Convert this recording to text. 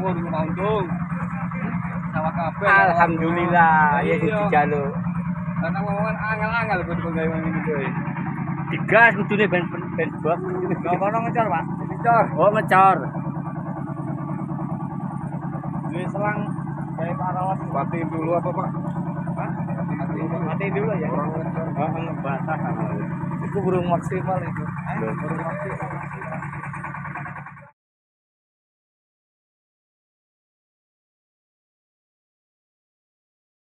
umur mau untung. Sawah kabeh. Alhamdulillah ya sing dijaluk. Karena ngomongan angel-angel kudu gawe ngene iki. Digas kudune ben bak. Lah kono ngecor, Pak. Ngecor. Oh ngecor. Duwe selang kayak parawat matiin dulu apa, Pak? Hah? Matiin dulu ya. Orang ngecor. Heeh ngebatah. Itu burung maksimal itu. Burung maksimal.